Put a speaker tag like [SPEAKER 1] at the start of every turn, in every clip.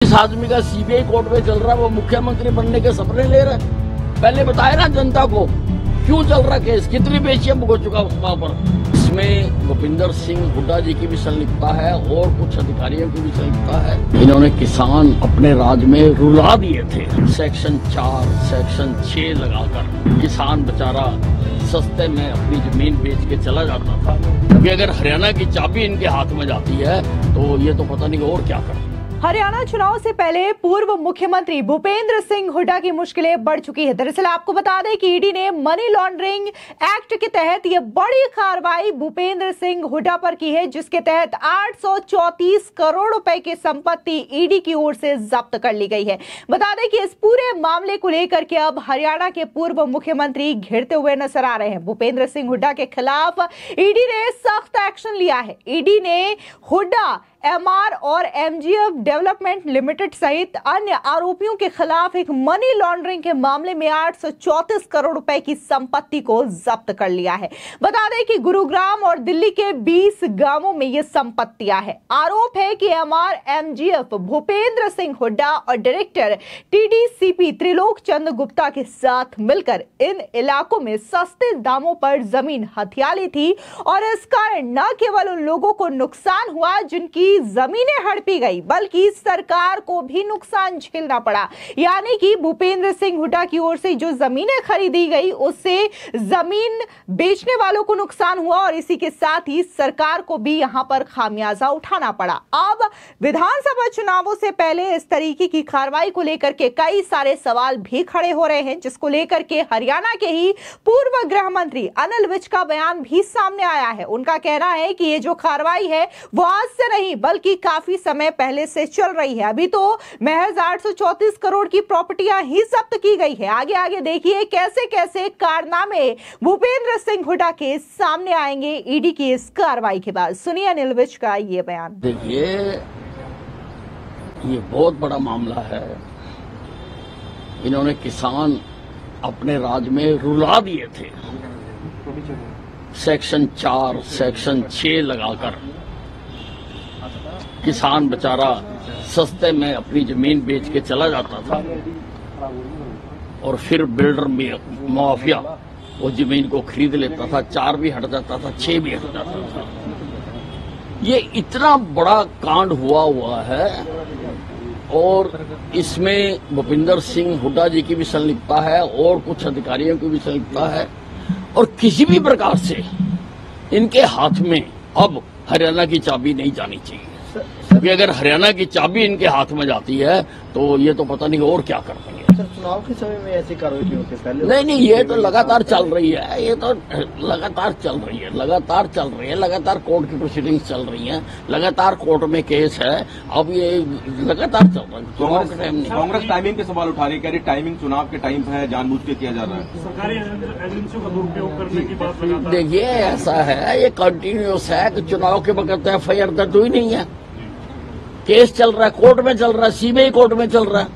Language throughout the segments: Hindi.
[SPEAKER 1] जिस आदमी का सीबीआई कोर्ट में चल रहा है वो मुख्यमंत्री बनने के सपने ले रहा है। पहले बताए ना जनता को क्यों चल रहा केस, कितनी पेशियां हो चुका उस वहां पर। इसमें भूपेंद्र सिंह हुड्डा जी की भी संलिप्तता है और कुछ अधिकारियों की भी संलिप्तता है। इन्होंने किसान अपने राज्य में रुला दिए थे। सेक्शन 4, सेक्शन 6 लगाकर किसान बेचारा सस्ते में अपनी जमीन बेच के चला जाता था। क्योंकि अगर हरियाणा की चाबी इनके हाथ में जाती है तो ये तो पता नहीं और क्या करते।
[SPEAKER 2] हरियाणा चुनाव से पहले पूर्व मुख्यमंत्री भूपेंद्र सिंह हुड्डा की मुश्किलें बढ़ चुकी है। दरअसल आपको बता दें कि ईडी ने मनी लॉन्ड्रिंग एक्ट के तहत ये बड़ी कार्रवाई भूपेंद्र सिंह हुड्डा पर की है, जिसके तहत 834 करोड़ रुपए की संपत्ति ईडी की ओर से जब्त कर ली गई है। बता दें कि इस पूरे मामले को लेकर के अब हरियाणा के पूर्व मुख्यमंत्री घिरते हुए नजर आ रहे हैं। भूपेंद्र सिंह हुड्डा के खिलाफ ईडी ने सख्त एक्शन लिया है। ईडी ने हुड्डा, एमआर और एमजीएफ डेवलपमेंट लिमिटेड सहित अन्य आरोपियों के खिलाफ एक मनी लॉन्ड्रिंग के मामले में 834 करोड़ रुपए की संपत्ति को जब्त कर लिया है। बता दें कि गुरुग्राम और दिल्ली के 20 गांवों में ये संपत्तियां हैं। आरोप है कि एमआर, एमजीएफ भूपेंद्र सिंह हुड्डा और डायरेक्टर टीडीसीपी त्रिलोक चंद्र गुप्ता के साथ मिलकर इन इलाकों में सस्ते दामों पर जमीन हथिया ली थी और इस कारण न केवल उन लोगों को नुकसान हुआ जिनकी जमीनें हड़पी गई, बल्कि सरकार को भी नुकसान झेलना पड़ा। यानी कि भूपेंद्र सिंह हुड्डा की ओर से जो जमीनें खरीदी गई उससे जमीन बेचने वालों को नुकसान हुआ और इसी के साथ ही सरकार को भी यहां पर खामियाजा उठाना पड़ा। अब विधानसभा चुनावों से पहले इस तरीके की कार्रवाई को लेकर के कई सारे सवाल भी खड़े हो रहे हैं, जिसको लेकर के हरियाणा के ही पूर्व गृह मंत्री अनिल विज का बयान भी सामने आया है। उनका कहना है कि ये जो कार्रवाई है वो आज से नहीं बल्कि काफी समय पहले से चल रही है। अभी तो महज 834 करोड़ की प्रॉपर्टियां ही जब्त की गई है। आगे आगे देखिए कैसे कैसे कारनामे भूपेंद्र सिंह हुड्डा के सामने आएंगे ईडी की इस कार्रवाई के बाद। सुनिए अनिल विज का ये बयान।
[SPEAKER 1] देखिए ये बहुत बड़ा मामला है। इन्होंने किसान अपने राज्य में रुला दिए थे। सेक्शन 4, सेक्शन 6 लगाकर किसान बेचारा सस्ते में अपनी जमीन बेच के चला जाता था और फिर बिल्डर माफिया वो जमीन को खरीद लेता था। 4 भी हट जाता था, 6 भी हट जाता था। ये इतना बड़ा कांड हुआ है और इसमें भूपेंद्र सिंह हुड्डा जी की भी संलिप्तता है और कुछ अधिकारियों की भी संलिप्तता है और किसी भी प्रकार से इनके हाथ में अब हरियाणा की चाबी नहीं जानी चाहिए। क्योंकि अगर हरियाणा की चाबी इनके हाथ में जाती है तो ये तो पता नहीं और क्या कर देंगे।
[SPEAKER 3] सर, चुनाव के समय में ऐसी कार्रवाई क्यों होती है? पहले
[SPEAKER 1] नहीं, ये तो लगातार चल रही है। ये तो लगातार चल रही है, लगातार कोर्ट की प्रोसीडिंग्स चल रही हैं, लगातार कोर्ट में केस है। अब ये लगातार चल रहा है। चुनाव के टाइम नहीं।
[SPEAKER 4] कांग्रेस टाइमिंग के सवाल उठा रही है, कह रही टाइमिंग चुनाव के टाइम पे है, जानबूझ के किया जा रहा है।
[SPEAKER 5] सरकारी एजेंसियों का दुरुपयोग करने की बात लगातार।
[SPEAKER 1] देखिए ऐसा है, ये कंटिन्यूस है कि चुनाव के वक्त एफआईआर दर्ज हुई नहीं है। केस चल रहा है, कोर्ट में चल रहा है, सीबीआई कोर्ट में चल रहा है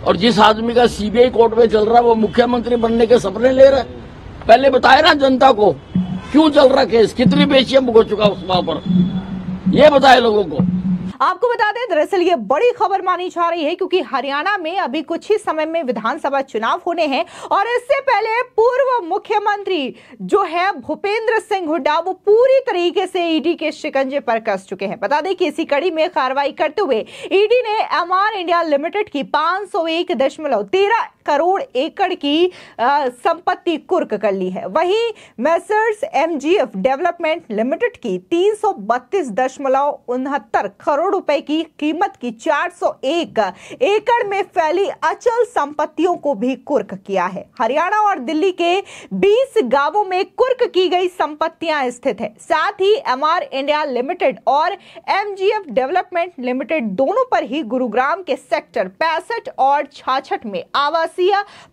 [SPEAKER 1] और जिस आदमी का सीबीआई कोर्ट में चल रहा है वो मुख्यमंत्री बनने के सपने ले रहा है। पहले बताए ना जनता को क्यों चल रहा केस, कितनी पेशियां हो चुका उस वहां पर, ये बताए लोगों को।
[SPEAKER 2] आपको बता दें दरअसल ये बड़ी खबर मानी जा रही है क्योंकि हरियाणा में अभी कुछ ही समय में विधानसभा चुनाव होने हैं और इससे पहले पूर्व मुख्यमंत्री जो है भूपेंद्र सिंह हुड्डा वो पूरी तरीके से ईडी के शिकंजे पर कस चुके हैं। बता दें कि इसी कड़ी में कार्रवाई करते हुए ईडी ने एमआर इंडिया लिमिटेड की 501.13 करोड़ एकड़ की संपत्ति कुर्क कर ली है। वहीं मेसर्स एमजीएफ डेवलपमेंट लिमिटेड की 332.69 करोड़ रुपए की कीमत की 401 एकड़ में फैली अचल संपत्तियों को भी कुर्क किया है। हरियाणा और दिल्ली के 20 गांवों में कुर्क की गई संपत्तियां स्थित है। साथ ही एमआर इंडिया लिमिटेड और एमजीएफ डेवलपमेंट लिमिटेड दोनों पर ही गुरुग्राम के सेक्टर 65 और 66 में आवासीय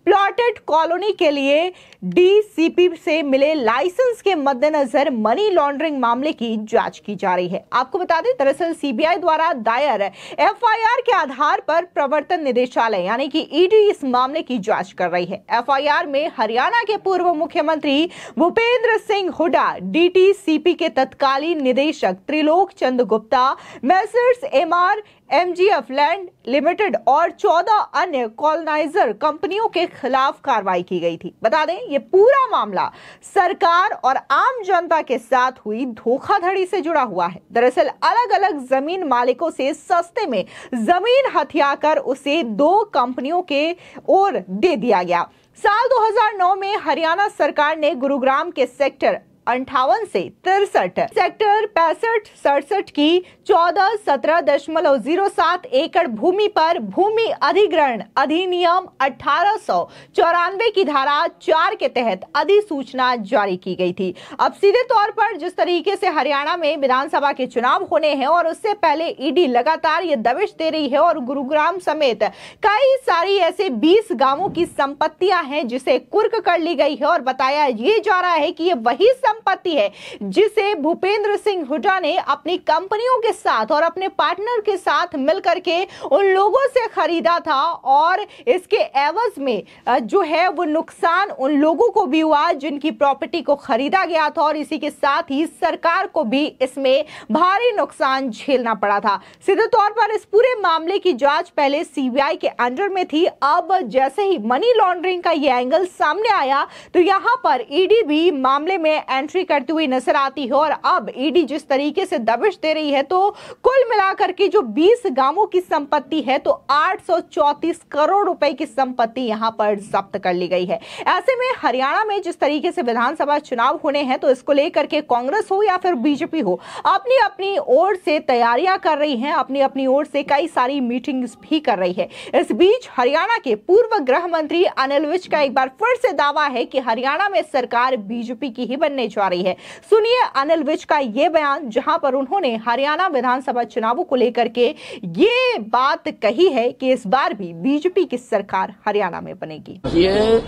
[SPEAKER 2] प्लॉटेड कॉलोनी के लिए डीसीपी से मिले लाइसेंस के मद्देनजर मनी लॉन्ड्रिंग मामले की जांच की जा रही है। आपको बता दें दरअसल सीबीआई द्वारा दायर एफआईआर के आधार पर प्रवर्तन निदेशालय यानी कि ईडी इस मामले की जांच कर रही है। एफआईआर में हरियाणा के पूर्व मुख्यमंत्री भूपेंद्र सिंह हुड्डा, डीटीसीपी के तत्कालीन निदेशक Trilok Chandra Gupta, messrs Emaar MGF land limited और 14 अन्य कॉलोनाइजर कंपनियों के खिलाफ कार्रवाई की गई थी। बता दें, ये पूरा मामला सरकार और आम जनता के साथ हुई धोखाधड़ी से जुड़ा हुआ है। दरअसल अलग अलग जमीन मालिकों से सस्ते में जमीन हथियाकर उसे 2 कंपनियों के ओर दे दिया गया। साल 2009 में हरियाणा सरकार ने गुरुग्राम के सेक्टर 58 से 63, सेक्टर 65-67 की 14-17.07 एकड़ भूमि पर भूमि अधिग्रहण अधिनियम 1894 की धारा 4 के तहत अधिसूचना जारी की गई थी। अब सीधे तौर पर जिस तरीके से हरियाणा में विधानसभा के चुनाव होने हैं और उससे पहले ईडी लगातार ये दबिश दे रही है और गुरुग्राम समेत कई सारी ऐसे 20 गांवों की संपत्तियां हैं जिसे कुर्क कर ली गई है और बताया ये जा रहा है कि ये वही संपत्ति है जिसे भूपेंद्र सिंह हुड्डा ने अपनी कंपनियों के साथ और अपने पार्टनर के साथ मिलकर के उन लोगों से खरीदा था और इसके एवज में जो है वो नुकसान उन लोगों को भी हुआ जिनकी प्रॉपर्टी को खरीदा गया था और इसी के साथ ही सरकार को भी इसमें भारी नुकसान झेलना पड़ा था। सीधे तौर पर इस पूरे मामले की जांच पहले सीबीआई के अंडर में थी। अब जैसे ही मनी लॉन्ड्रिंग का ये एंगल सामने आया तो यहां पर ईडी भी मामले में एंट्री करती हुई नजर आती है और अब ईडी जिस तरीके से दबिश दे रही है तो कुल मिलाकर के जो 20 गांवों की संपत्ति है तो 834 करोड़ रुपए की संपत्ति यहां पर जब्त कर ली गई है। ऐसे में हरियाणा में जिस तरीके से विधानसभा चुनाव होने हैं तो इसको लेकर के कांग्रेस हो या फिर बीजेपी हो अपनी अपनी ओर से तैयारियां कर रही हैं, अपनी अपनी ओर से कई सारी मीटिंग्स भी कर रही है। इस बीच हरियाणा के पूर्व गृह मंत्री अनिल विज का एक बार फिर से दावा है कि हरियाणा में सरकार बीजेपी की ही बनने जा रही है। सुनिए अनिल विज का यह बयान जहां पर उन्होंने हरियाणा विधानसभा चुनावों को लेकर के ये बात कही है कि इस बार भी बीजेपी की सरकार हरियाणा में बनेगी।
[SPEAKER 1] ये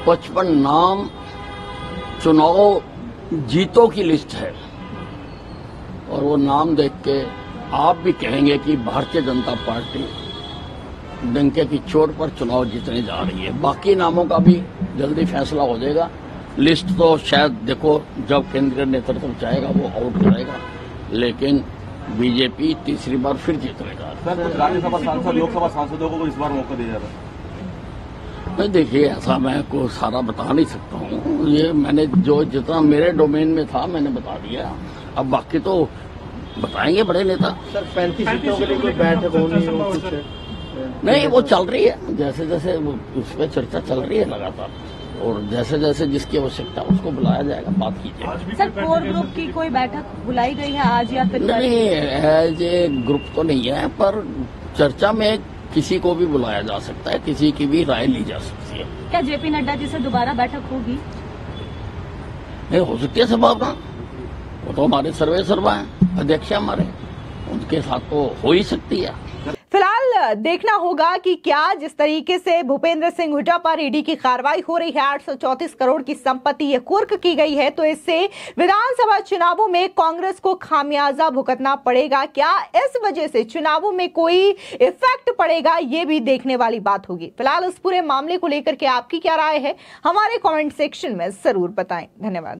[SPEAKER 1] 55 नाम चुनाव जीतों की लिस्ट है और वो नाम देख के आप भी कहेंगे कि भारतीय जनता पार्टी डंके की चोट पर चुनाव जीतने जा रही है। बाकी नामों का भी जल्दी फैसला हो जाएगा। लिस्ट तो शायद देखो जब केंद्रीय नेतृत्व चाहेगा वो आउट करेगा, लेकिन बीजेपी तीसरी बार फिर जीतेगा।
[SPEAKER 4] सर, कुछ राज्यसभा सांसद लोकसभा सांसदों को इस बार मौका दिया जा रहा है।
[SPEAKER 1] नहीं देखिए, ऐसा मैं को सारा बता नहीं सकता हूँ। ये मैंने जो जितना मेरे डोमेन में था मैंने बता दिया। अब बाकी तो बताएंगे बड़े नेता।
[SPEAKER 3] सर 35 सीटों के लिए कोई बैठक होनी हो कुछ?
[SPEAKER 1] नहीं, वो चल रही है, जैसे जैसे उस पर चर्चा चल रही है लगातार और जैसे जैसे जिसकी आवश्यकता उसको बुलाया जाएगा, बात कीजिएगा।
[SPEAKER 6] सर, कोर ग्रुप की कोई बैठक बुलाई गई है आज या फिर?
[SPEAKER 1] नहीं, एज ए ग्रुप तो नहीं है, पर चर्चा में किसी को भी बुलाया जा सकता है, किसी की भी राय ली जा सकती है।
[SPEAKER 6] क्या जेपी नड्डा जी से दोबारा बैठक होगी?
[SPEAKER 1] नहीं, हो सकती है संभावना। वो तो हमारे सर्वे सर्वा है, अध्यक्ष हमारे, उनके साथ तो हो ही सकती है।
[SPEAKER 2] फिलहाल देखना होगा कि क्या जिस तरीके से भूपेंद्र सिंह हुड्डा पर ईडी की कार्रवाई हो रही है, 834 करोड़ की संपत्ति ये कुर्क की गई है, तो इससे विधानसभा चुनावों में कांग्रेस को खामियाजा भुगतना पड़ेगा। क्या इस वजह से चुनावों में कोई इफेक्ट पड़ेगा, ये भी देखने वाली बात होगी। फिलहाल इस पूरे मामले को लेकर के आपकी क्या राय है, हमारे कमेंट सेक्शन में जरूर बताएं। धन्यवाद।